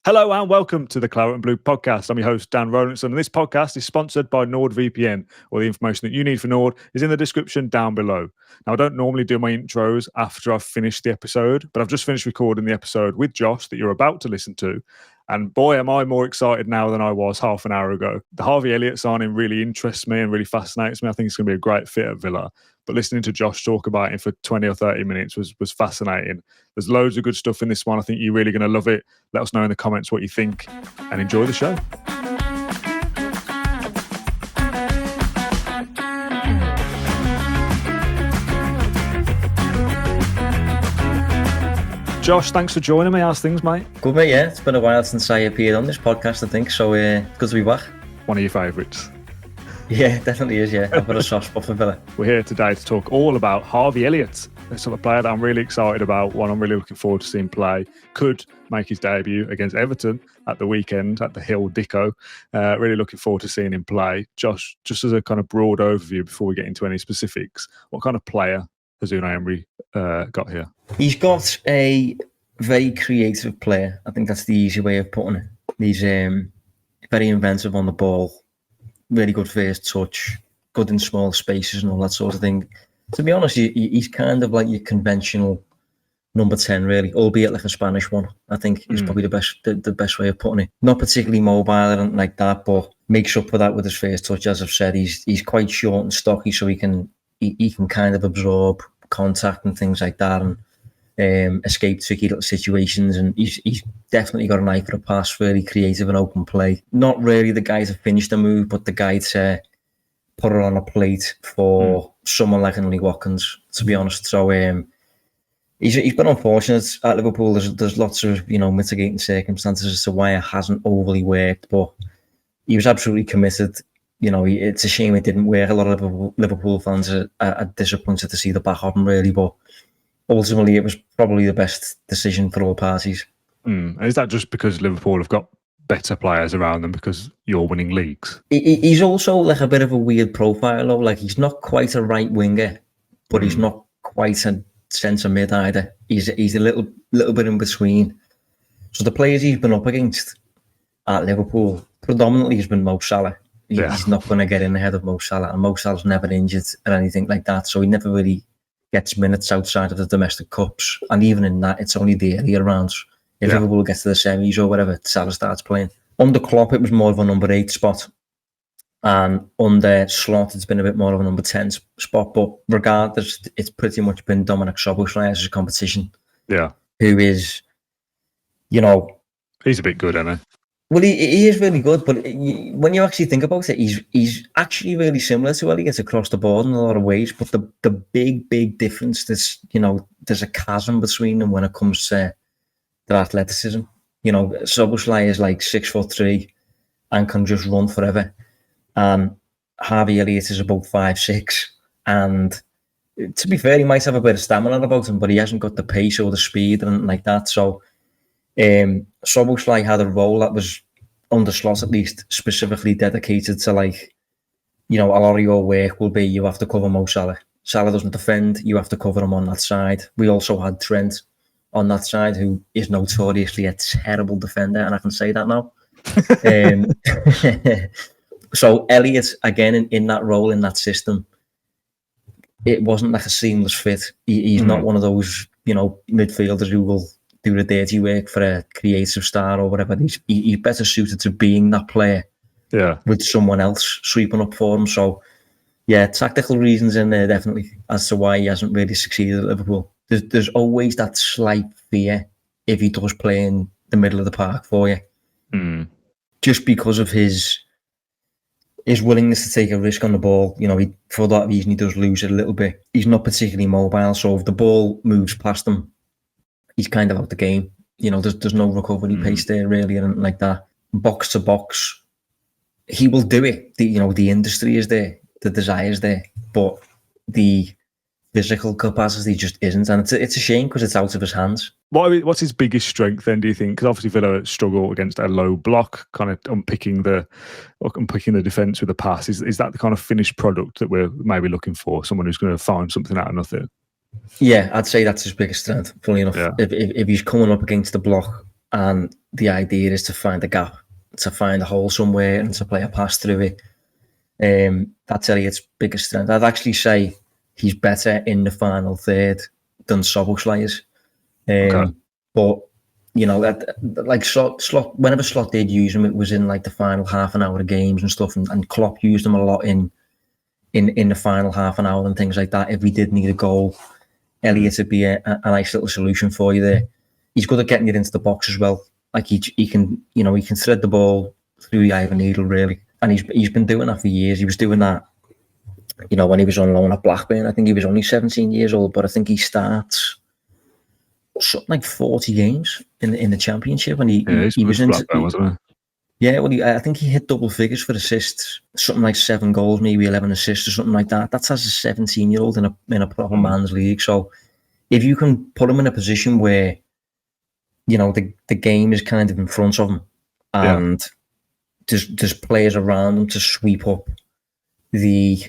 Hello and welcome to the Claret and Blue podcast. I'm your host, Dan Rolinson, and this podcast is sponsored by NordVPN. All the information that you need for Nord is in the description down below. Now, I don't normally do my intros after I've finished the episode, but I've just finished recording the episode with Josh that you're about to listen to. And boy, am I more excited now than I was half an hour ago. The Harvey Elliott signing really interests me and really fascinates me. I think it's going to be a great fit at Villa. But listening to Josh talk about him for 20 or 30 minutes was fascinating. There's loads of good stuff in this one. I think you're really going to love it. Let us know in the comments what you think and enjoy the show. Josh, thanks for joining me. How's things, mate? Good, mate, yeah. It's been a while since I appeared on this podcast, I think, so good to be back. One of your favourites. Yeah, definitely is, yeah. I've got a soft spot for Villa. We're here today to talk all about Harvey Elliott, a sort of player that I'm really excited about, one I'm really looking forward to seeing play. Could make his debut against Everton at the weekend at the Hill Dicko. Really looking forward to seeing him play. Josh, just as a kind of broad overview before we get into any specifics, what kind of player has Unai Emery got here? He's got a very creative player. I think that's the easy way of putting it. He's very inventive on the ball, really good first touch, good in small spaces and all that sort of thing. To be honest, he's kind of like your conventional number 10, really, albeit like a Spanish one. I think is probably the best way of putting it. Not particularly mobile and like that, but makes up for that with his first touch. As I've said, he's quite short and stocky, so he can kind of absorb contact and things like that, and escape tricky little situations. And he's definitely got an eye for a pass, really creative and open play. Not really the guy to finish the move, but the guy to put it on a plate for someone like Anthony Watkins, to be honest. So he's been unfortunate at Liverpool. There's lots of mitigating circumstances as to why it hasn't overly worked, but he was absolutely committed. It's a shame it didn't work. A lot of Liverpool fans are disappointed to see the back of him, really, but ultimately it was probably the best decision for all parties. And is that just because Liverpool have got better players around them because you're winning leagues? He's also like a bit of a weird profile, though. Like, he's not quite a right winger, but he's not quite a centre mid either. He's a little bit in between. So the players he's been up against at Liverpool predominantly has been Mo Salah. He's not going to get in ahead of Mo Salah, and Mo Salah's never injured or anything like that, so he never really gets minutes outside of the domestic cups, and even in that, it's only the earlier rounds. If Liverpool gets to the semis or whatever, Salah starts playing. Under Klopp, it was more of a number 8 spot, and under Slot, it's been a bit more of a number 10 spot, but regardless, it's pretty much been Dominic Szoboszlai as a competition. Yeah. Who is, he's a bit good, isn't he? Well, he is really good, but when you actually think about it, he's actually really similar to Elliott across the board in a lot of ways. But the big difference is, there's a chasm between them when it comes to their athleticism. Szoboszlai is like 6'3" and can just run forever, and Harvey Elliott is about 5'6", and to be fair, he might have a bit of stamina about him, but he hasn't got the pace or the speed and anything like that. So Szoboszlai had a role that was, under Slot at least, specifically dedicated to, like, a lot of your work will be you have to cover Mo Salah. Salah doesn't defend, you have to cover him on that side. We also had Trent on that side, who is notoriously a terrible defender, and I can say that now. So Elliott, again, in that role, in that system, it wasn't like a seamless fit. He's not one of those, midfielders who will do the dirty work for a creative star or whatever. He's better suited to being that player with someone else sweeping up for him. So, yeah, tactical reasons in there, definitely, as to why he hasn't really succeeded at Liverpool. There's always that slight fear if he does play in the middle of the park for you. Just because of his willingness to take a risk on the ball. For that reason, he does lose it a little bit. He's not particularly mobile, so if the ball moves past him, he's kind of out the game. There's no recovery pace there, really, and like that. Box to box, he will do it. The industry is there, the desire is there, but the physical capacity just isn't, and it's a shame because it's out of his hands. What's his biggest strength then, do you think? Because obviously Villa struggle against a low block, kind of unpicking the defence with a pass. Is that the kind of finished product that we're maybe looking for? Someone who's going to find something out of nothing? Yeah, I'd say that's his biggest strength, funny enough. Yeah. If he's coming up against the block and the idea is to find a gap, to find a hole somewhere, and to play a pass through it. That's Elliot's biggest strength. I'd actually say he's better in the final third than Szoboszlai is. But like Slot, whenever Slot did use him, it was in like the final half an hour of games and stuff, and Klopp used him a lot in the final half an hour and things like that. If we did need a goal, Elliott would be a nice little solution for you there. He's good at getting it into the box as well. Like he can thread the ball through the eye of a needle, really. And he's been doing that for years. He was doing that, when he was on loan at Blackburn. I think he was only 17 years old, but I think he starts something like 40 games in the Championship, and he was in Blackburn, wasn't he? Yeah, well, I think he hit double figures for assists, something like 7 goals, maybe 11 assists or something like that. That's as a 17-year-old in a proper man's league. So if you can put him in a position where, the game is kind of in front of him, and there's players around him to sweep up the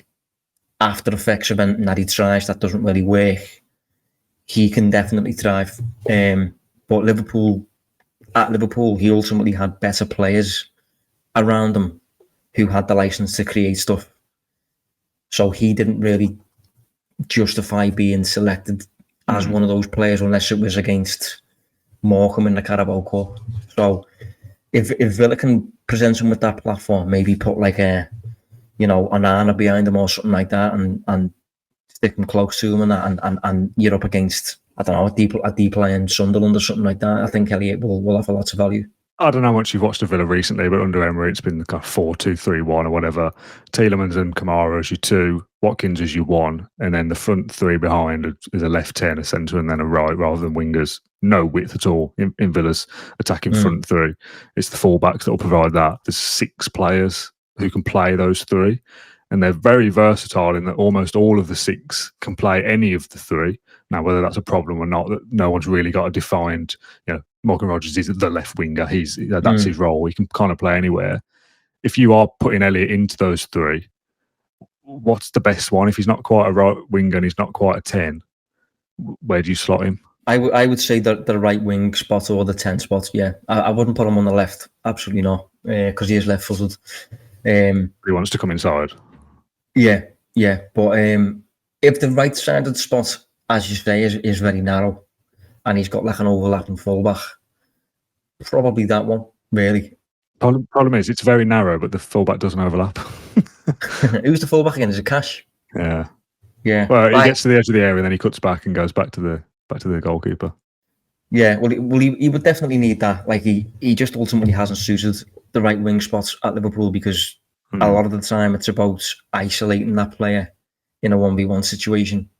after effects of anything that he tries that doesn't really work, he can definitely thrive. But at Liverpool, he ultimately had better players around him who had the license to create stuff. So he didn't really justify being selected as one of those players unless it was against Morecambe in the Carabao Cup. So if Villa can present him with that platform, maybe put like an Anna behind him or something like that, and stick him close to him and that, and you're up against, I don't know, a deep line Sunderland or something like that. I think Elliott will offer lots of value. I don't know how much you've watched of Villa recently, but under Emery, it's been kind of 4-2-3-1 or whatever. Tielemans and Kamara as your 2, Watkins as your 1, and then the front 3 behind is a left 10, a centre, and then a right, rather than wingers. No width at all in Villa's attacking front 3. It's the fullbacks that will provide that. There's 6 players who can play those 3, and they're very versatile in that almost all of the 6 can play any of the 3. Now, whether that's a problem or not, that no one's really got a defined, Morgan Rogers is the left winger. That's his role. He can kind of play anywhere. If you are putting Elliott into those 3, what's the best one? If he's not quite a right winger and he's not quite a 10, where do you slot him? I would say that the right wing spot or the 10 spot, yeah. I wouldn't put him on the left. Absolutely not, because he is left-footed. He wants to come inside. Yeah. But if the right-sided spot, as you say, is very narrow, and he's got like an overlapping fullback, probably that one, really. Problem is, it's very narrow, but the fullback doesn't overlap. Who's the fullback again? Is it Cash? Yeah. Well, he gets to the edge of the area, and then he cuts back and goes back to the goalkeeper. Yeah, well, he would definitely need that. Like he just ultimately hasn't suited the right wing spots at Liverpool, because a lot of the time it's about isolating that player in a 1v1 situation.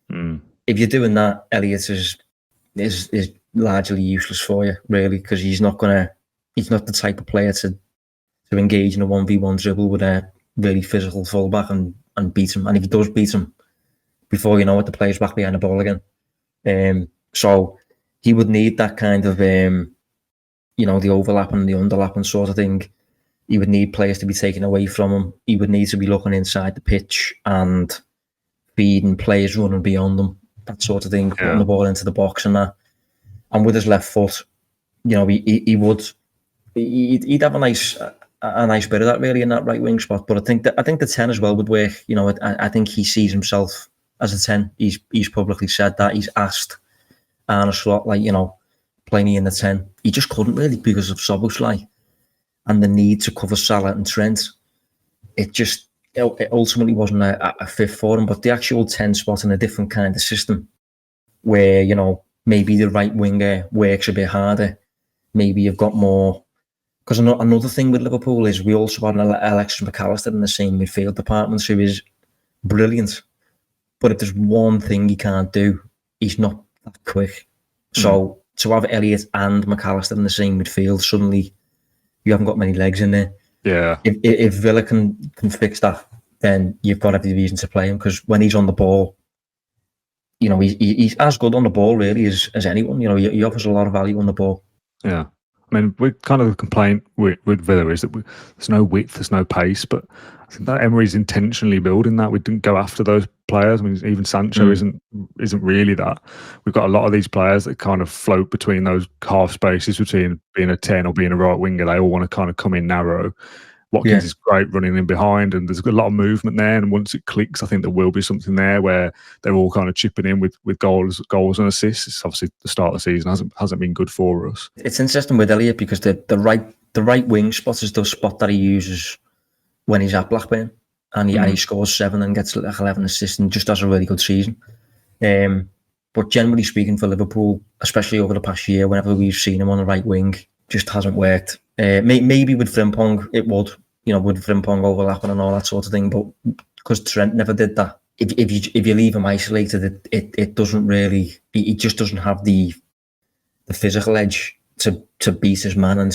If you're doing that, Elliott is largely useless for you, really, because he's not the type of player to engage in a 1v1 dribble with a really physical fullback and beat him. And if he does beat him, before you know it, the player's back behind the ball again. So he would need that kind of, the overlapping, the underlapping sort of thing. He would need players to be taken away from him. He would need to be looking inside the pitch and feeding players running beyond them, that sort of thing, putting the ball into the box and that. And with his left foot, he'd have a nice bit of that, really, in that right wing spot. But I think the 10 as well would work. I think he sees himself as a 10. He's publicly said that. He's asked Arne Slot, play me in the 10. He just couldn't, really, because of Szoboszlai and the need to cover Salah and Trent. It ultimately wasn't a fit for him. But the actual 10 spot in a different kind of system, where maybe the right winger works a bit harder. Maybe you've got more. Because another thing with Liverpool is we also have Alexis McAllister in the same midfield department, who is brilliant. But if there's one thing he can't do, he's not that quick. So to have Elliott and McAllister in the same midfield, suddenly you haven't got many legs in there. Yeah. If Villa can fix that, then you've got every reason to play him, because when he's on the ball, he's as good on the ball, really, as anyone. He offers a lot of value on the ball. Yeah. I mean, we kind of the complaint with Villa is that there's no width, there's no pace, but I think that Emery's intentionally building that. We didn't go after those players. I mean, even Sancho isn't really that. We've got a lot of these players that kind of float between those half spaces between being a 10 or being a right winger. They all want to kind of come in narrow. Watkins is great running in behind, and there's a lot of movement there. And once it clicks, I think there will be something there where they're all kind of chipping in with goals and assists. It's obviously the start of the season hasn't been good for us. It's interesting with Elliot because the right wing spot is the spot that he uses when he's at Blackburn, and he scores 7 and gets like 11 assists and just has a really good season. But generally speaking, for Liverpool, especially over the past year, whenever we've seen him on the right wing, just hasn't worked. Maybe with Frimpong it would, with Frimpong overlapping and all that sort of thing, but because Trent never did that. If you leave him isolated, it doesn't really. He just doesn't have the physical edge to beat his man and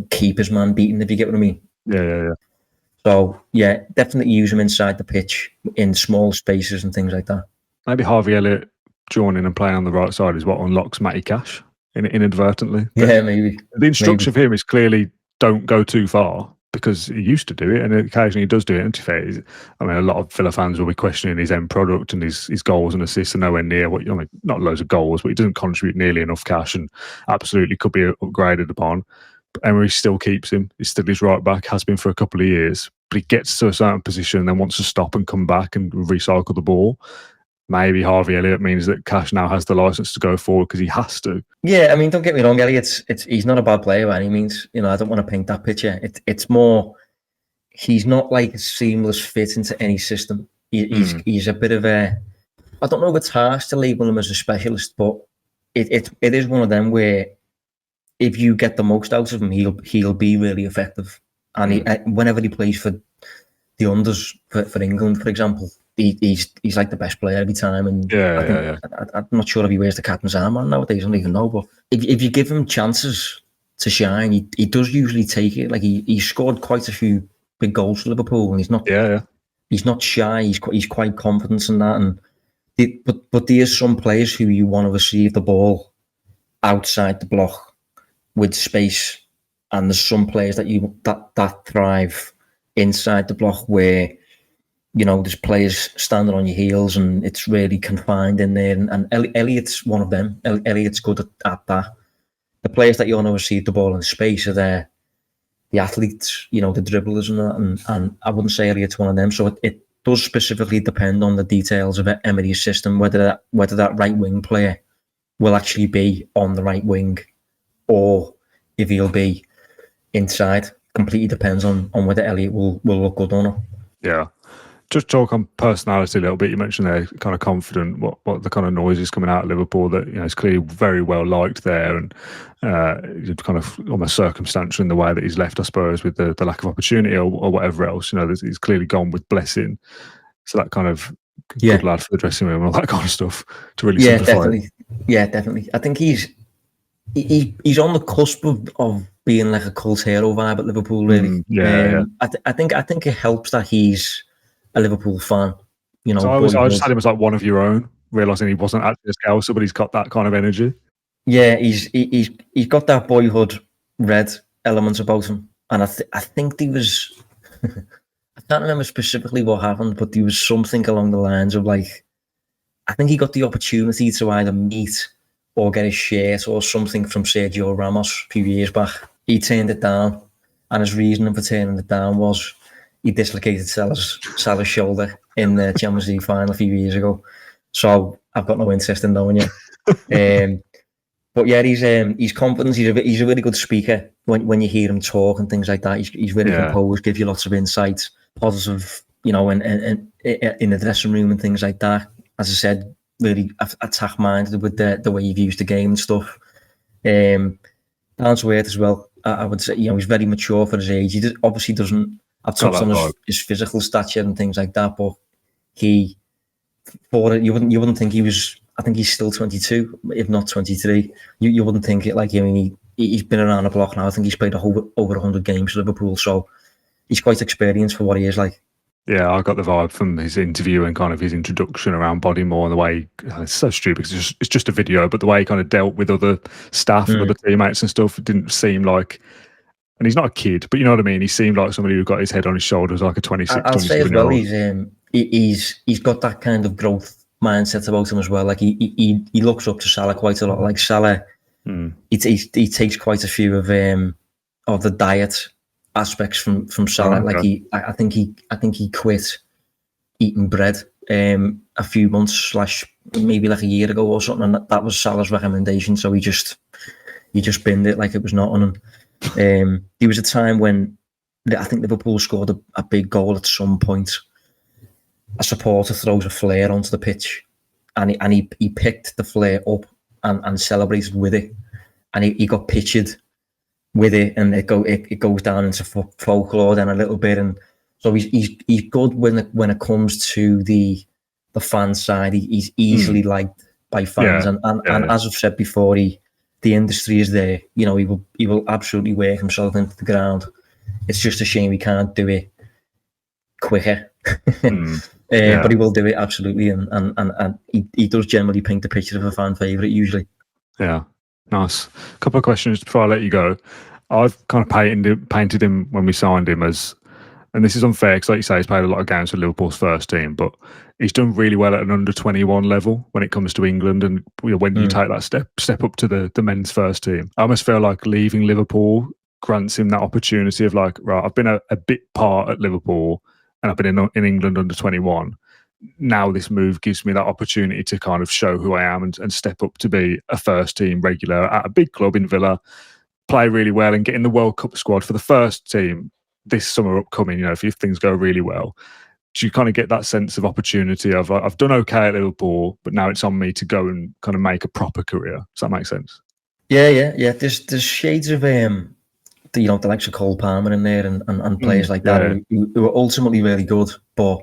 keep his man beaten. If you get what I mean. Yeah. So yeah, definitely use him inside the pitch in small spaces and things like that. Maybe Harvey Elliott joining and playing on the right side is what unlocks Matty Cash inadvertently. Yeah, maybe. The instruction for him is clearly don't go too far, because he used to do it and occasionally he does do it. And to be fair, I mean, a lot of Villa fans will be questioning his end product and his goals and assists are nowhere near what, not loads of goals, but he doesn't contribute nearly enough cash and absolutely could be upgraded upon. But Emery still keeps him. He's still his right back, has been for a couple of years, but he gets to a certain position and then wants to stop and come back and recycle the ball. Maybe Harvey Elliott means that Cash now has the license to go forward because he has to. Yeah, I mean, don't get me wrong, Elliott. He's not a bad player by any means. I don't want to paint that picture. It's more, he's not like a seamless fit into any system. He's a bit of a. I don't know if it's harsh to label him as a specialist, but it is one of them where if you get the most out of him, he'll be really effective. And whenever he plays for the unders for England, for example. He's like the best player every time, and I'm not sure if he wears the captain's armband nowadays. I don't even know, but if you give him chances to shine, he does usually take it. Like he scored quite a few big goals for Liverpool, and he's not shy. He's quite confident in that. And but there's some players who you want to receive the ball outside the block with space, and there's some players that thrive inside the block where. There's players standing on your heels and it's really confined in there. And Elliott's one of them. Elliott's good at that. The players that you want to receive the ball in space are the athletes, the dribblers and that. And I wouldn't say Elliott's one of them. So it does specifically depend on the details of Emery's system, whether that right wing player will actually be on the right wing or if he'll be inside. Completely depends on whether Elliott will look good or not. Yeah. Just talk on personality a little bit. You mentioned they're kind of confident. What the kind of noises coming out of Liverpool that it's clearly very well liked there, and kind of almost circumstantial in the way that he's left, I suppose, with the lack of opportunity or whatever else. He's clearly gone with blessing. So that kind of good lad for the dressing room and all that kind of stuff to really simplify. Definitely. Yeah, definitely. I think he's on the cusp of being like a cult hero vibe at Liverpool. Really. I think it helps that he's a Liverpool fan, So I just had him as like one of your own, realising he wasn't actually a Scouser, but he's got that kind of energy. Yeah, he's got that boyhood red element about him, and I think there was, I can't remember specifically what happened, but there was something along the lines of like, I think he got the opportunity to either meet or get a shirt or something from Sergio Ramos a few years back. He turned it down, and his reasoning for turning it down was. He dislocated Salah's shoulder in the Champions League final a few years ago. So I've got no interest in knowing you. But yeah, he's confident. He's a really good speaker when you hear him talk and things like that. He's really composed, gives you lots of insights, positive, and in the dressing room and things like that. As I said, really attack minded with the way he views the game and stuff. Down to earth as well. I would say, he's very mature for his age. He obviously doesn't. I've touched on his physical stature and things like that, but you wouldn't think he was. I think he's still 22, if not 23. You wouldn't think it like him. I mean, he's been around the block now. I think he's played over 100 games for Liverpool, so he's quite experienced for what he is like. Yeah, I got the vibe from his interview and kind of his introduction around Bodymore and the way it's so stupid because it's just a video, but the way he kind of dealt with other staff and other teammates and stuff, it didn't seem like. And he's not a kid, but you know what I mean. He seemed like somebody who got his head on his shoulders, like a 26, I'll say as 27-year-old. well, he's got that kind of growth mindset about him as well. Like he looks up to Salah quite a lot. Like Salah, he takes quite a few of the diet aspects from Salah. Oh, okay. Like I think he quit eating bread a few months / maybe like a year ago or something, and that was Salah's recommendation. So he just binned it like it was not on him. There was a time when I think Liverpool scored a big goal at some point. A supporter throws a flare onto the pitch, and he picked the flare up and celebrated with it, and he got pictured with it, and it goes down into folklore then a little bit, and so he's good when it comes to the fan side. He's easily liked by fans, and as I've said before, the industry is there. You know, he will absolutely work himself into the ground. It's just a shame he can't do it quicker. But he will do it absolutely, and he does generally paint the picture of a fan favourite usually. Yeah, nice. A couple of questions before I let you go. I've kind of painted him when we signed him as, and this is unfair because, like you say, he's played a lot of games for Liverpool's first team, but he's done really well at an under-21 level when it comes to England. And when you take that step up to the men's first team, I almost feel like leaving Liverpool grants him that opportunity of like, right, I've been a bit part at Liverpool and I've been in England under 21. Now this move gives me that opportunity to kind of show who I am and step up to be a first team regular at a big club in Villa, play really well and get in the World Cup squad for the first team this summer upcoming, you know, if things go really well. Do you kind of get that sense of opportunity of I've done okay at Liverpool, but now it's on me to go and kind of make a proper career? Does that make sense? Yeah. There's shades of the likes of Cole Palmer in there and players like that who are ultimately really good, but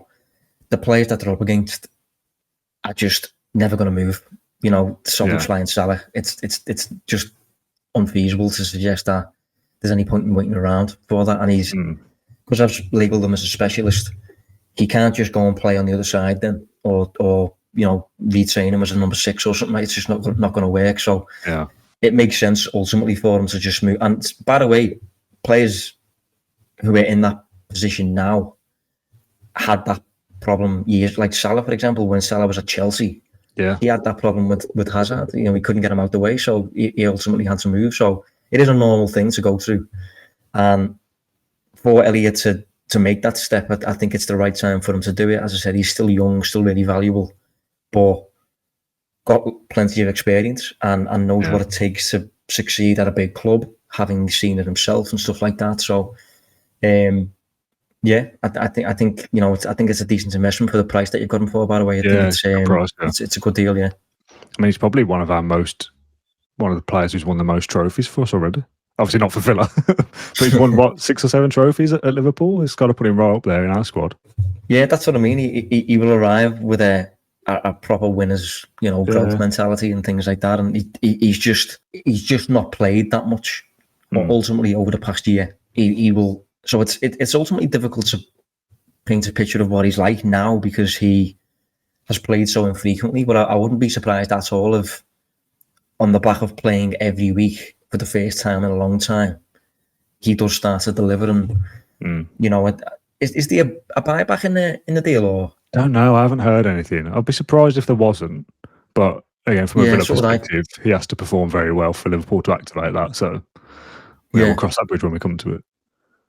the players that they're up against are just never going to move. You know, Soboslai and Salah. It's just unfeasible to suggest that there's any point in waiting around for that. And he's, because I've labelled him as a specialist, he can't just go and play on the other side then, or retrain him as a number 6 or something. It's just not going to work. So it makes sense ultimately for him to just move. And by the way, players who are in that position now had that problem years. Like Salah, for example, when Salah was at Chelsea, he had that problem with Hazard. You know, he couldn't get him out the way, so he ultimately had to move. So it is a normal thing to go through. And for Elliot to make that step, I think it's the right time for him to do it. As I said, he's still young, still really valuable, but got plenty of experience and knows what it takes to succeed at a big club, having seen it himself and stuff like that. So, I think it's a decent investment for the price that you got him for. By the way, I think it's a good deal. Yeah, I mean, he's probably one of the players who's won the most trophies for us already. Obviously not for Villa, but he's won 6 or 7 trophies at Liverpool. It's got to put him right up there in our squad. Yeah, that's what I mean. He will arrive with a proper winner's, growth mentality and things like that. And he's just not played that much. Ultimately, over the past year, he will. So it's ultimately difficult to paint a picture of what he's like now because he has played so infrequently. But I wouldn't be surprised at all if, on the back of playing every week for the first time in a long time, he does start to deliver. And is there a buyback in the deal or? Don't know. I haven't heard anything. I'd be surprised if there wasn't. But again, from a Villa perspective, he has to perform very well for Liverpool to activate that. So we'll cross that bridge when we come to it.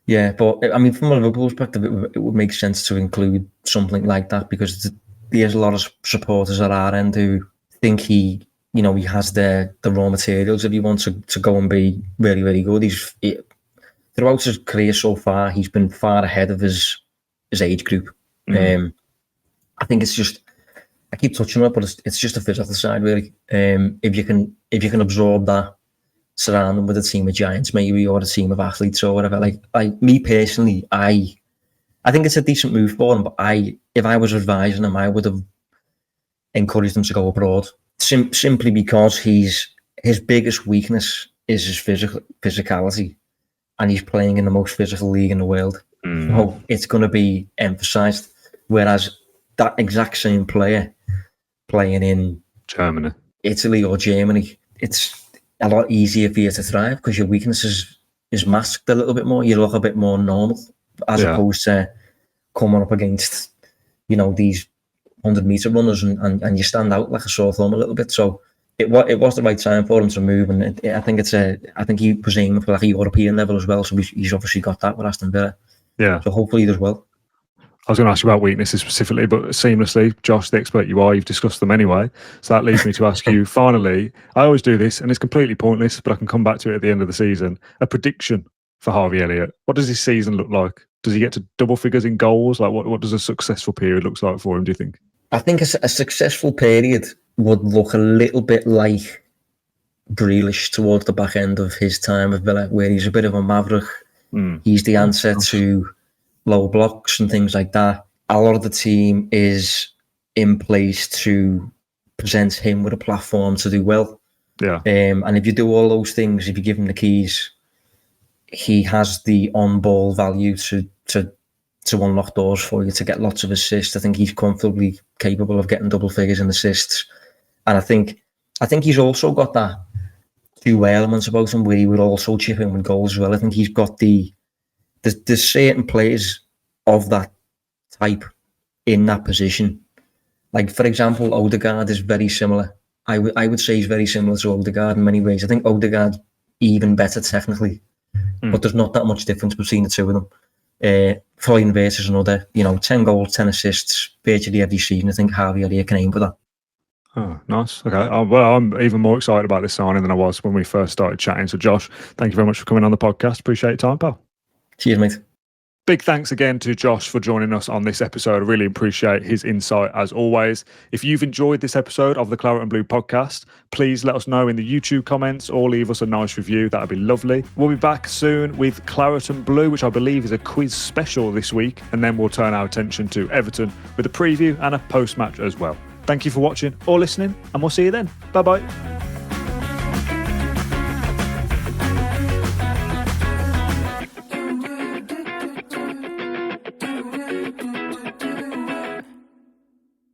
Yeah, but I mean, from a Liverpool perspective, it would make sense to include something like that because there's a lot of supporters at our end who think he has the raw materials if he wants to go and be really, really good. Throughout his career so far, he's been far ahead of his age group. I think it's just, I keep touching on it, but it's just a physical side really. If you can absorb that, surround him with a team of giants maybe, or a team of athletes or whatever. Like me personally, I think it's a decent move for him. But if I was advising him, I would have encouraged him to go abroad. Simply because his biggest weakness is his physicality, and he's playing in the most physical league in the world. So it's going to be emphasised. Whereas that exact same player playing in Germany, Italy or Germany, it's a lot easier for you to thrive because your weakness is masked a little bit more. You look a bit more normal as opposed to coming up against, these 100-meter runners and you stand out like a sore thumb a little bit. So it was the right time for him to move, and I think he was aiming for like a European level as well. So he's obviously got that with Aston Villa. Yeah. So hopefully he does well. I was going to ask you about weaknesses specifically, but seamlessly, Josh, the expert you are, you've discussed them anyway. So that leads me to ask you, finally, I always do this, and it's completely pointless, but I can come back to it at the end of the season. A prediction for Harvey Elliott. What does his season look like? Does he get to double figures in goals? Like, what does a successful period look like for him, do you think? I think a successful period would look a little bit like Grealish towards the back end of his time with Villa, where he's a bit of a maverick. He's the answer to low blocks and things like that. A lot of the team is in place to present him with a platform to do well. Yeah. And if you do all those things, if you give him the keys, he has the on-ball value to unlock doors for you, to get lots of assists. I think he's comfortably capable of getting double figures in assists. And I think he's also got that two elements about him where he would also chip in with goals as well. I think he's got there's certain players of that type in that position. Like, for example, Odegaard is very similar. I would say he's very similar to Odegaard in many ways. I think Odegaard's even better technically, but there's not that much difference between the two of them. Floyd versus another, 10 goals, 10 assists, virtually every season. I think Harvey Elliott can aim for that. Oh, nice. Okay. Well, I'm even more excited about this signing than I was when we first started chatting. So, Josh, thank you very much for coming on the podcast. Appreciate your time, pal. Cheers, mate. Big thanks again to Josh for joining us on this episode. I really appreciate his insight as always. If you've enjoyed this episode of the Claret and Blue podcast, please let us know in the YouTube comments or leave us a nice review. That'd be lovely. We'll be back soon with Claret and Blue, which I believe is a quiz special this week. And then we'll turn our attention to Everton with a preview and a post-match as well. Thank you for watching or listening, and we'll see you then. Bye-bye.